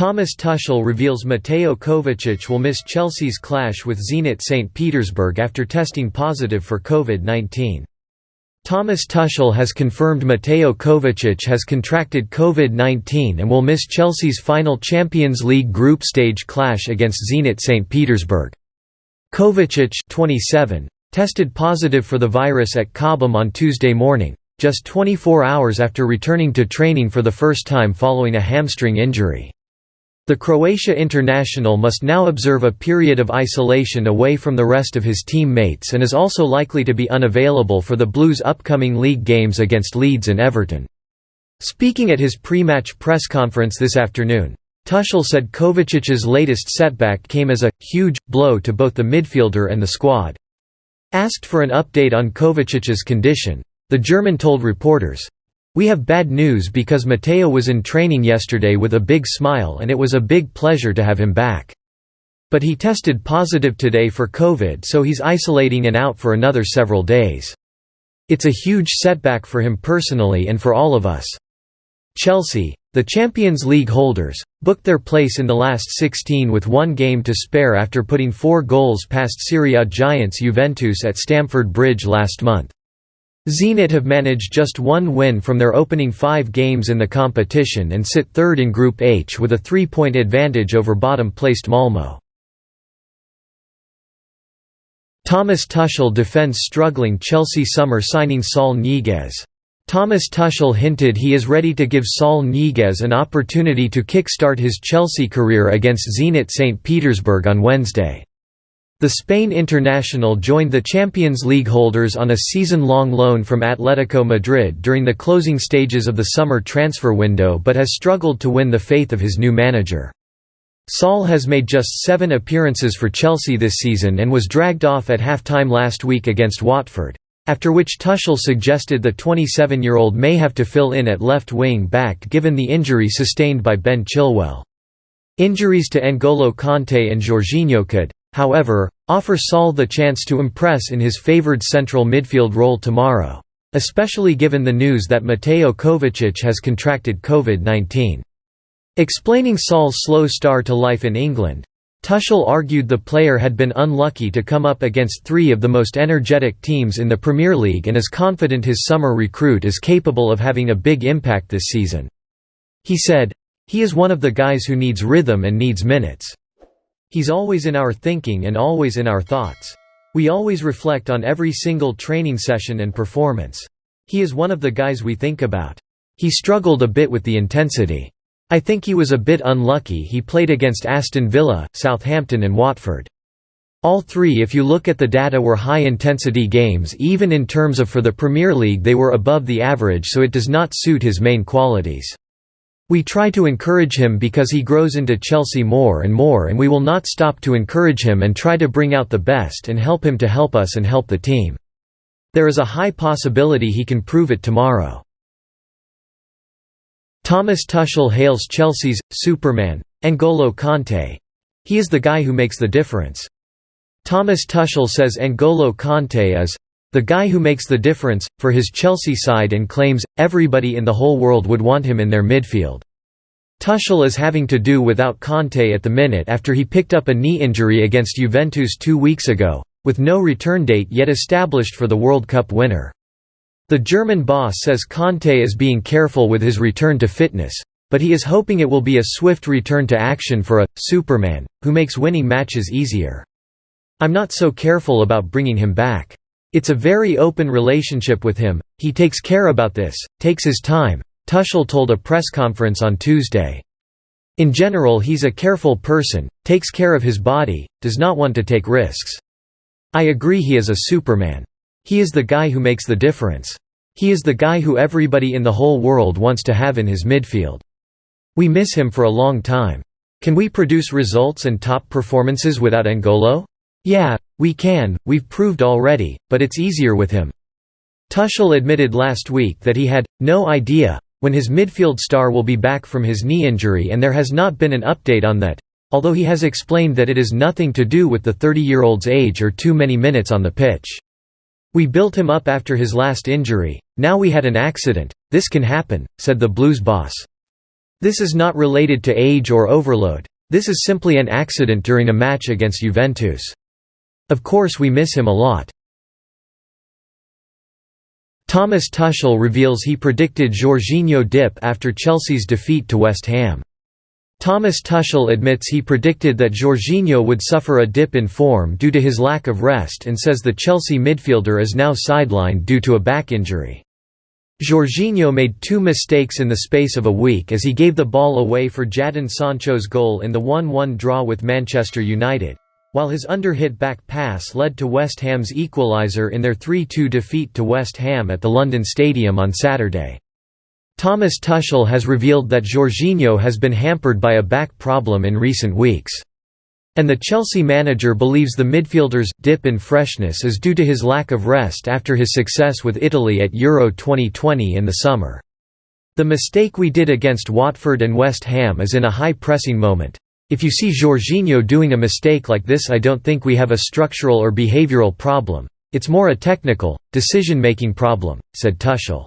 Thomas Tuchel reveals Mateo Kovacic will miss Chelsea's clash with Zenit Saint Petersburg after testing positive for COVID-19. Thomas Tuchel has confirmed Mateo Kovacic has contracted COVID-19 and will miss Chelsea's final Champions League group stage clash against Zenit Saint Petersburg. Kovacic, 27, tested positive for the virus at Cobham on Tuesday morning, just 24 hours after returning to training for the first time following a hamstring injury. The Croatia international must now observe a period of isolation away from the rest of his teammates and is also likely to be unavailable for the Blues' upcoming league games against Leeds and Everton. Speaking at his pre-match press conference this afternoon, Tuchel said Kovacic's latest setback came as a «huge» blow to both the midfielder and the squad. Asked for an update on Kovacic's condition, the German told reporters, "We have bad news because Mateo was in training yesterday with a big smile and it was a big pleasure to have him back. But he tested positive today for COVID, so he's isolating and out for another several days. It's a huge setback for him personally and for all of us." Chelsea, the Champions League holders, booked their place in the last 16 with one game to spare after putting 4 goals past Serie A giants Juventus at Stamford Bridge last month. Zenit have managed just one win from their opening 5 games in the competition and sit third in Group H with a 3-point advantage over bottom-placed Malmö. Thomas Tuchel defends struggling Chelsea summer signing Saul Niguez. Thomas Tuchel hinted he is ready to give Saul Niguez an opportunity to kick-start his Chelsea career against Zenit Saint Petersburg on Wednesday. The Spain international joined the Champions League holders on a season-long loan from Atletico Madrid during the closing stages of the summer transfer window but has struggled to win the faith of his new manager. Saul has made just 7 appearances for Chelsea this season and was dragged off at half-time last week against Watford, after which Tuchel suggested the 27-year-old may have to fill in at left wing-back given the injury sustained by Ben Chilwell. Injuries to N'Golo Kante and Jorginho could, however, offer Saul the chance to impress in his favoured central midfield role tomorrow, especially given the news that Mateo Kovacic has contracted COVID-19. Explaining Saul's slow start to life in England, Tuchel argued the player had been unlucky to come up against 3 of the most energetic teams in the Premier League and is confident his summer recruit is capable of having a big impact this season. He said, "He is one of the guys who needs rhythm and needs minutes. He's always in our thinking and always in our thoughts. We always reflect on every single training session and performance. He is one of the guys we think about. He struggled a bit with the intensity. I think he was a bit unlucky. He played against Aston Villa, Southampton and Watford. All 3, if you look at the data, were high-intensity games. Even in terms of for the Premier League they were above the average, so it does not suit his main qualities. We try to encourage him because he grows into Chelsea more and more, and we will not stop to encourage him and try to bring out the best and help him to help us and help the team. There is a high possibility he can prove it tomorrow." Thomas Tuchel hails Chelsea's Superman, N'Golo Kante. He is the guy who makes the difference. Thomas Tuchel says N'Golo Kante is the guy who makes the difference for his Chelsea side and claims everybody in the whole world would want him in their midfield. Tuchel is having to do without Kante at the minute after he picked up a knee injury against Juventus 2 weeks ago, with no return date yet established for the World Cup winner. The German boss says Kante is being careful with his return to fitness, but he is hoping it will be a swift return to action for a Superman who makes winning matches easier. "I'm not so careful about bringing him back. It's a very open relationship with him, he takes care about this, takes his time," Tuchel told a press conference on Tuesday. "In general he's a careful person, takes care of his body, does not want to take risks. I agree he is a Superman. He is the guy who makes the difference. He is the guy who everybody in the whole world wants to have in his midfield. We miss him for a long time. Can we produce results and top performances without N'Golo? Yeah, we can, we've proved already, but it's easier with him." Tuchel admitted last week that he had no idea when his midfield star will be back from his knee injury, and there has not been an update on that, although he has explained that it is nothing to do with the 30-year-old's age or too many minutes on the pitch. "We built him up after his last injury, now we had an accident, this can happen," said the Blues boss. This is not related to age or overload. This is simply an accident during a match against Juventus. Of course we miss him a lot." Thomas Tuchel reveals he predicted Jorginho dip after Chelsea's defeat to West Ham. Thomas Tuchel admits he predicted that Jorginho would suffer a dip in form due to his lack of rest and says the Chelsea midfielder is now sidelined due to a back injury. Jorginho made 2 mistakes in the space of a week as he gave the ball away for Jadon Sancho's goal in the 1-1 draw with Manchester United, while his under-hit back pass led to West Ham's equaliser in their 3-2 defeat to West Ham at the London Stadium on Saturday. Thomas Tuchel has revealed that Jorginho has been hampered by a back problem in recent weeks. And the Chelsea manager believes the midfielder's dip in freshness is due to his lack of rest after his success with Italy at Euro 2020 in the summer. "The mistake we did against Watford and West Ham is in a high-pressing moment. If you see Jorginho doing a mistake like this, I don't think we have a structural or behavioural problem. It's more a technical, decision-making problem," said Tuchel.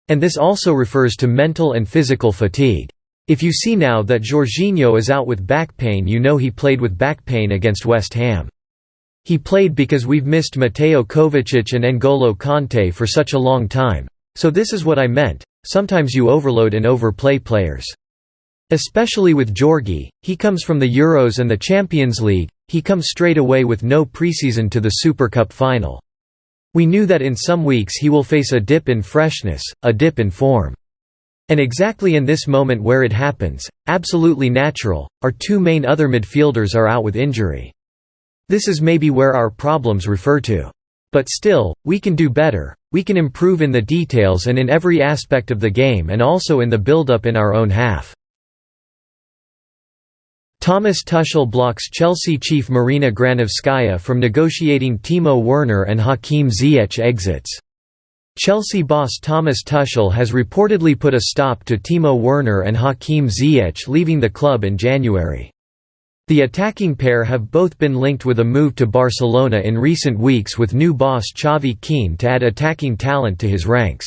And this also refers to mental and physical fatigue. "If you see now that Jorginho is out with back pain, you know he played with back pain against West Ham. He played because we've missed Mateo Kovacic and N'Golo Kante for such a long time. So this is what I meant, sometimes you overload and overplay players. Especially with Jorgi, he comes from the Euros and the Champions League, he comes straight away with no preseason to the Super Cup final. We knew that in some weeks he will face a dip in freshness, a dip in form. And exactly in this moment where it happens, absolutely natural, our 2 main other midfielders are out with injury. This is maybe where our problems refer to. But still, we can do better, we can improve in the details and in every aspect of the game and also in the build-up in our own half." Thomas Tuchel blocks Chelsea chief Marina Granovskaia from negotiating Timo Werner and Hakim Ziyech exits. Chelsea boss Thomas Tuchel has reportedly put a stop to Timo Werner and Hakim Ziyech leaving the club in January. The attacking pair have both been linked with a move to Barcelona in recent weeks, with new boss Xavi keen to add attacking talent to his ranks.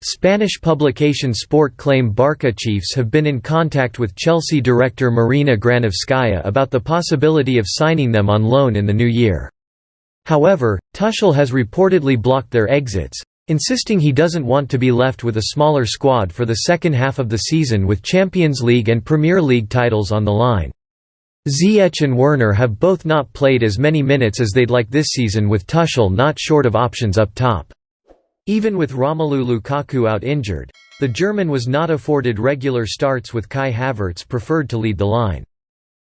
Spanish publication Sport claim Barca chiefs have been in contact with Chelsea director Marina Granovskaia about the possibility of signing them on loan in the new year. However, Tuchel has reportedly blocked their exits, insisting he doesn't want to be left with a smaller squad for the second half of the season with Champions League and Premier League titles on the line. Ziyech and Werner have both not played as many minutes as they'd like this season, with Tuchel not short of options up top. Even with Romelu Lukaku out injured, the German was not afforded regular starts, with Kai Havertz preferred to lead the line.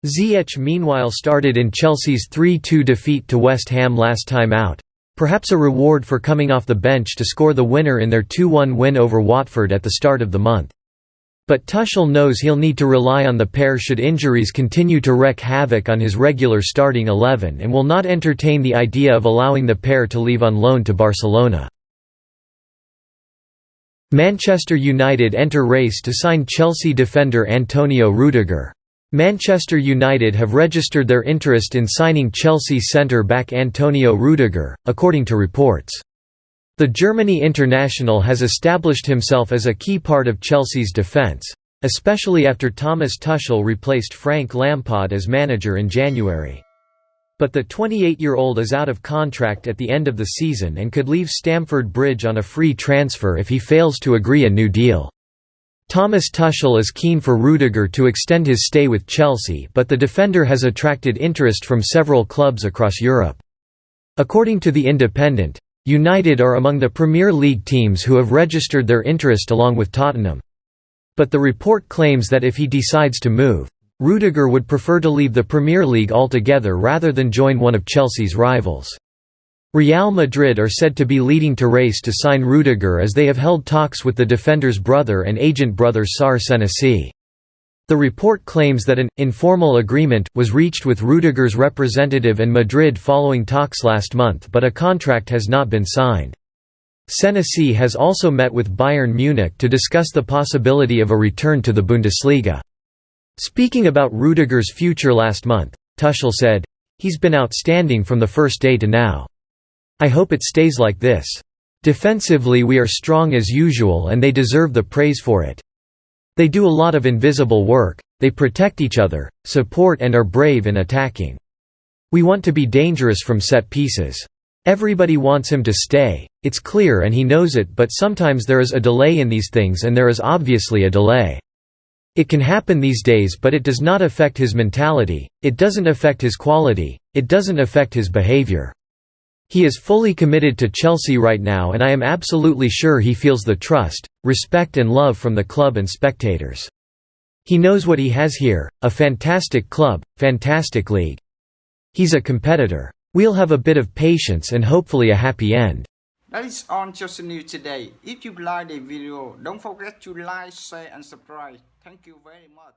Ziyech meanwhile started in Chelsea's 3-2 defeat to West Ham last time out, perhaps a reward for coming off the bench to score the winner in their 2-1 win over Watford at the start of the month. But Tuchel knows he'll need to rely on the pair should injuries continue to wreak havoc on his regular starting 11, and will not entertain the idea of allowing the pair to leave on loan to Barcelona. Manchester United enter race to sign Chelsea defender Antonio Rudiger. Manchester United have registered their interest in signing Chelsea centre-back Antonio Rudiger, according to reports. The Germany international has established himself as a key part of Chelsea's defence, especially after Thomas Tuchel replaced Frank Lampard as manager in January. But the 28-year-old is out of contract at the end of the season and could leave Stamford Bridge on a free transfer if he fails to agree a new deal. Thomas Tuchel is keen for Rudiger to extend his stay with Chelsea, but the defender has attracted interest from several clubs across Europe. According to The Independent, United are among the Premier League teams who have registered their interest along with Tottenham. But the report claims that if he decides to move, Rudiger would prefer to leave the Premier League altogether rather than join one of Chelsea's rivals. Real Madrid are said to be leading to race to sign Rudiger, as they have held talks with the defender's brother and agent brother Sar Senesi. The report claims that an informal agreement was reached with Rudiger's representative and Madrid following talks last month, but a contract has not been signed. Senesi has also met with Bayern Munich to discuss the possibility of a return to the Bundesliga. Speaking about Rudiger's future last month, Tuchel said, "He's been outstanding from the first day to now. I hope it stays like this. Defensively we are strong as usual and they deserve the praise for it. They do a lot of invisible work, they protect each other, support and are brave in attacking. We want to be dangerous from set pieces. Everybody wants him to stay, it's clear and he knows it, but sometimes there is a delay in these things and there is obviously a delay. It can happen these days, but it does not affect his mentality, it doesn't affect his quality, it doesn't affect his behavior. He is fully committed to Chelsea right now and I am absolutely sure he feels the trust, respect and love from the club and spectators. He knows what he has here, a fantastic club, fantastic league. He's a competitor. We'll have a bit of patience and hopefully a happy end. That is on Chelsea News today. If you like the video, don't forget to like, share and subscribe. Thank you very much.